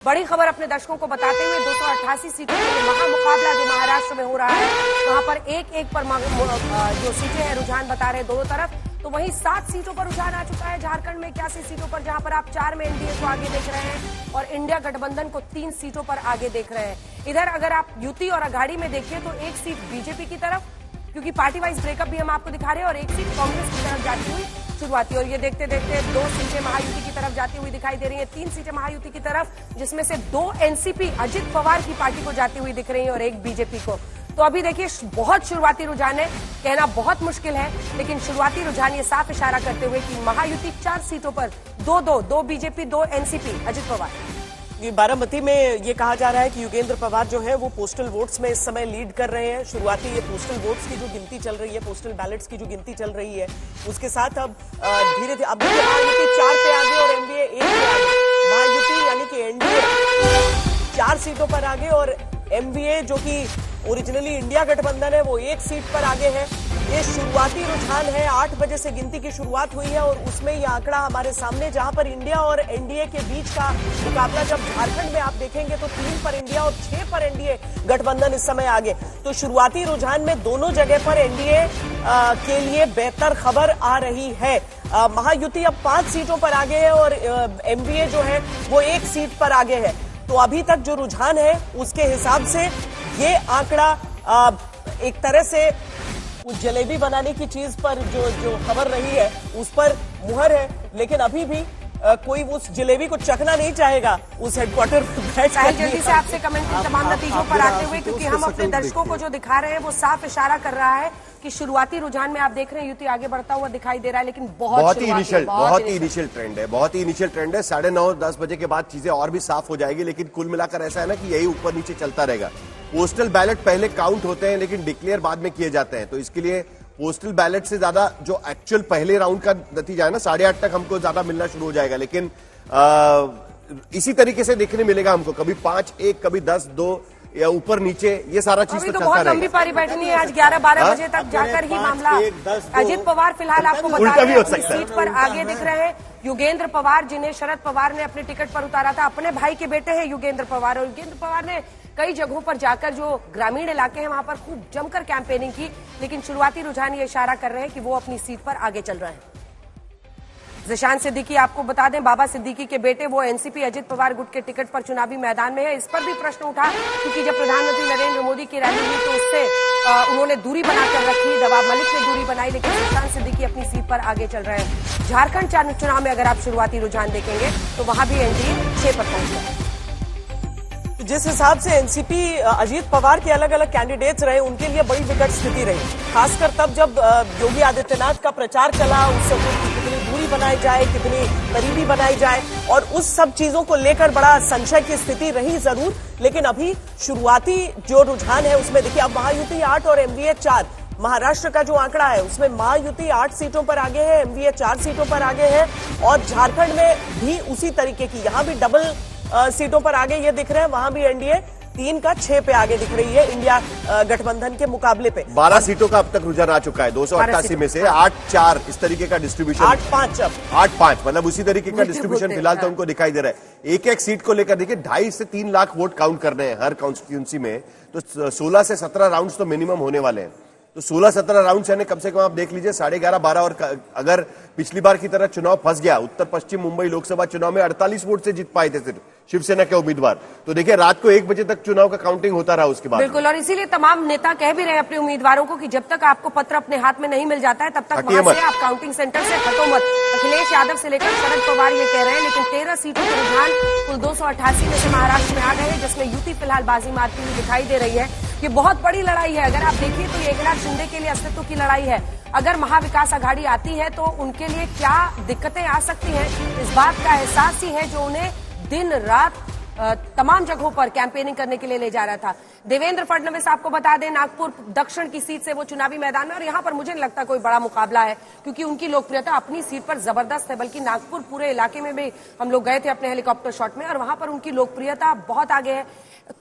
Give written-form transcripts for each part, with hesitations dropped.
बड़ी खबर अपने दर्शकों को बताते हुए 288 सीटों के महामुकाबला जो महाराष्ट्र में हो रहा है, वहां पर एक पर जो सीटें हैं रुझान बता रहे हैं दोनों तरफ। तो वहीं 7 सीटों पर रुझान आ चुका है झारखंड में 81 सीटों पर, जहां पर आप 4 में एनडीए को आगे देख रहे हैं और इंडिया गठबंधन को 3 सीटों पर आगे देख रहे हैं। इधर अगर आप युति और अघाड़ी में देखिए तो एक सीट बीजेपी की तरफ, क्योंकि पार्टी वाइज ब्रेकअप भी हम आपको दिखा रहे हैं, और एक सीट कांग्रेस की तरफ जाती हुई शुरुआती। और ये देखते देखते 2 सीटें महायुति की तरफ जाती हुई दिखाई दे रही हैं, 3 सीटें महायुति की तरफ, जिसमें से 2 एनसीपी अजित पवार की पार्टी को जाती हुई दिख रही है और एक बीजेपी को। तो अभी देखिए बहुत शुरुआती रुझान है, कहना बहुत मुश्किल है, लेकिन शुरुआती रुझान ये साफ इशारा करते हुए कि महायुति 4 सीटों पर 2 बीजेपी 2 एनसीपी अजित पवार। बारामती में ये कहा जा रहा है कि योगेंद्र पवार जो है वो पोस्टल वोट्स में इस समय लीड कर रहे हैं। शुरुआती ये पोस्टल वोट्स की जो गिनती चल रही है, पोस्टल बैलेट्स की जो गिनती चल रही है, उसके साथ अब धीरे धीरे अब महायुति 4 पे आगे और एनडीए 1 पे आगे। महायुति यानी कि एनडीए 4 सीटों पर आगे और एमवीए जो कि ओरिजिनली इंडिया गठबंधन है वो 1 सीट पर आगे है। ये शुरुआती रुझान है, 8 बजे से गिनती की शुरुआत हुई है और उसमें ये आंकड़ा हमारे सामने, जहां पर इंडिया और एनडीए के बीच का मुकाबला जब झारखंड में आप देखेंगे तो 3 पर इंडिया और 6 पर एनडीए गठबंधन इस समय आगे। तो शुरुआती रुझान में दोनों जगह पर एनडीए के लिए बेहतर खबर आ रही है। महायुति अब 5 सीटों पर आगे है और एमवीए जो है वो 1 सीट पर आगे है। तो अभी तक जो रुझान है उसके हिसाब से ये आंकड़ा एक तरह से उस जलेबी बनाने की चीज पर जो खबर रही है उस पर मुहर है, लेकिन अभी भी कोई उस जलेबी को चखना नहीं चाहेगा उस हेडक्वार्टर पर। जल्दी से आपसे कमेंट के तमाम नतीजों पर आते हुए, क्योंकि हम अपने दर्शकों को जो दिखा रहे हैं वो साफ इशारा कर रहा है कि शुरुआती रुझान में आप देख रहे हैं युति आगे बढ़ता हुआ दिखाई दे रहा है, लेकिन बहुत ही इनिशियल ट्रेंड है, 9:30-10 बजे के बाद चीजें और भी साफ हो जाएगी। लेकिन कुल मिलाकर ऐसा है ना कि यही ऊपर नीचे चलता रहेगा। पोस्टल बैलेट पहले काउंट होते हैं लेकिन डिक्लेयर बाद में किए जाते हैं, तो इसके लिए पोस्टल बैलेट से ज्यादा जो एक्चुअल पहले राउंड का नतीजा है ना 8:30 तक हमको ज्यादा मिलना शुरू हो जाएगा। लेकिन इसी तरीके से देखने मिलेगा हमको, कभी 5-1 कभी 10-2 या ऊपर नीचे, ये सारा चीज तो बहुत लंबी पारी बैठनी है। आज 11-12 बजे तक जाकर ही मामला। अजित पवार फिलहाल आपको बता रहे हैं अपनी सीट पर आगे दिख रहे हैं। योगेंद्र पवार, जिन्हें शरद पवार ने अपने टिकट पर उतारा था, अपने भाई के बेटे हैं योगेंद्र पवार, और योगेंद्र पवार ने कई जगहों पर जाकर जो ग्रामीण इलाके हैं वहां पर खूब जमकर कैंपेनिंग की, लेकिन शुरुआती रुझान ये इशारा कर रहे हैं कि वो अपनी सीट पर आगे चल रहे हैं। ज़िशान सिद्दीकी, आपको बता दें बाबा सिद्दीकी के बेटे, वो एनसीपी अजित पवार गुट के टिकट पर चुनावी मैदान में है। इस पर भी प्रश्न उठा, क्योंकि जब प्रधानमंत्री नरेंद्र मोदी की रैली हुई तो उससे उन्होंने दूरी बनाकर रखी, नवाब मलिक ने दूरी बनाई, लेकिन ज़िशान सिद्दीकी अपनी सीट पर आगे चल रहे हैं। झारखंड चुनाव में अगर आप शुरुआती रुझान देखेंगे तो वहां भी एनडीए 6 पर पहुंच गया। जिस हिसाब से एनसीपी अजीत पवार के अलग अलग कैंडिडेट्स रहे, उनके लिए बड़ी विकट स्थिति रही, खासकर तब जब योगी आदित्यनाथ का प्रचार चला, उससे कितनी दूरी बनाई जाए, कितनी करीबी बनाई जाए, और उस सब चीजों को लेकर बड़ा संशय की स्थिति रही जरूर। लेकिन अभी शुरुआती जो रुझान है उसमें देखिए, अब महायुति 8 और एमवीए 4, महाराष्ट्र का जो आंकड़ा है उसमें महायुति 8 सीटों पर आगे है, एमवीए 4 सीटों पर आगे है, और झारखंड में भी उसी तरीके की, यहाँ भी डबल सीटों पर आगे ये दिख रहे हैं, वहां भी एनडीए 3 का 6 पे आगे दिख रही है इंडिया गठबंधन के मुकाबले पे। 12 सीटों का अब तक रुझान आ चुका है, 288 में से 8-4 इस तरीके का डिस्ट्रीब्यूशन, 8-5 मतलब उसी तरीके का डिस्ट्रीब्यूशन फिलहाल तो हमको दिखाई दे रहा है। एक सीट को लेकर देखिए 2.5 से 3 लाख वोट काउंट करने हैं हर कॉन्स्टिट्यूंसी में, तो 16 से 17 राउंड तो मिनिमम होने वाले हैं। तो 16-17 राउंड यानी कम से कम आप देख लीजिए 11:30-12, और अगर पिछली बार की तरह चुनाव फंस गया, उत्तर पश्चिम मुंबई लोकसभा चुनाव में 48 वोट से जीत पाए थे सिर्फ शिवसेना के उम्मीदवार, तो देखिए रात को 1 बजे तक चुनाव का काउंटिंग होता रहा उसके बाद। बिल्कुल, और इसीलिए तमाम नेता कह भी रहे हैं अपने उम्मीदवारों को कि जब तक आपको पत्र अपने हाथ में नहीं मिल जाता है तब तक वहां से आप काउंटिंग सेंटर से हटो मत। अखिलेश यादव से लेकर शरद पवार ये कह रहे हैं, लेकिन 13 सीटों के रुझान कुल 288 में से महाराष्ट्र में आ गए हैं, जिसमें युति फिलहाल बाजी मारती हुई दिखाई दे रही है। ये बहुत बड़ी लड़ाई है, अगर आप देखिए तो ये एकनाथ शिंदे के लिए अस्तित्व की लड़ाई है। अगर महाविकास आघाड़ी आती है तो उनके लिए क्या दिक्कतें आ सकती हैं, इस बात का एहसास ही है जो उन्हें दिन रात तमाम जगहों पर कैंपेनिंग करने के लिए ले जा रहा था। देवेंद्र फडणवीस, आपको बता दें नागपुर दक्षिण की सीट से वो चुनावी मैदान में, और यहां पर मुझे नहीं लगता कोई बड़ा मुकाबला है, क्योंकि उनकी लोकप्रियता अपनी सीट पर जबरदस्त है। बल्कि नागपुर पूरे इलाके में भी हम लोग गए थे अपने हेलीकॉप्टर शॉट में, और वहां पर उनकी लोकप्रियता बहुत आगे है।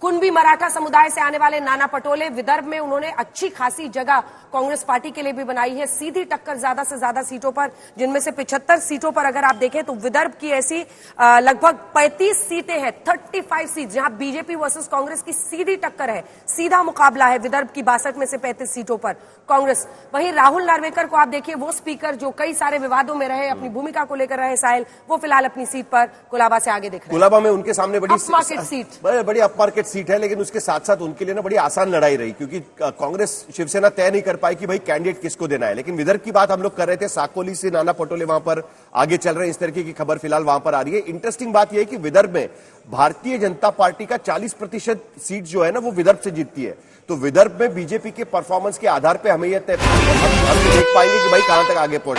कुणबी मराठा समुदाय से आने वाले नाना पटोले, विदर्भ में उन्होंने अच्छी खासी जगह कांग्रेस पार्टी के लिए भी बनाई है, सीधी टक्कर ज्यादा से ज्यादा सीटों पर, जिनमें से 75 सीटों पर अगर आप देखें तो विदर्भ की ऐसी लगभग 35 सीटें हैं, 55 सीट जहां बीजेपी वर्सेस कांग्रेस की सीधी टक्कर है, सीधा मुकाबला है विदर्भ की 62 में से 35 सीटों पर कांग्रेस। वहीं राहुल नार्वेकर को आप देखिए, वो स्पीकर जो कई सारे विवादों में रहे, अपनी भूमिका को लेकर रहे साहिल, वो फिलहाल अपनी सीट पर कुलाबा से आगे दिख रहे हैं। कुलाबा में उनके सामने बड़ी अपमार्केट सीट, बड़ी अपमार्केट सीट है, लेकिन उसके साथ साथ उनके लिए ना बड़ी आसान लड़ाई रही, क्योंकि कांग्रेस शिवसेना तय नहीं कर पाई कि भाई कैंडिडेट किसको देना है। लेकिन विदर्भ की बात हम लोग कर रहे थे, साकोली से नाना पटोले वहां पर आगे चल रहे हैं, इस तरीके की खबर फिलहाल वहां पर आ रही है। इंटरेस्टिंग बात यह है कि विदर्भ में भारतीय जनता पार्टी का 40% सीट जो है ना वो विदर्भ से जीतती है। तो विदर्भ में बीजेपी के परफॉर्मेंस के आधार पर हमें यह हम देख पाएंगे कि भाई कहां तक आगे पहुंचे।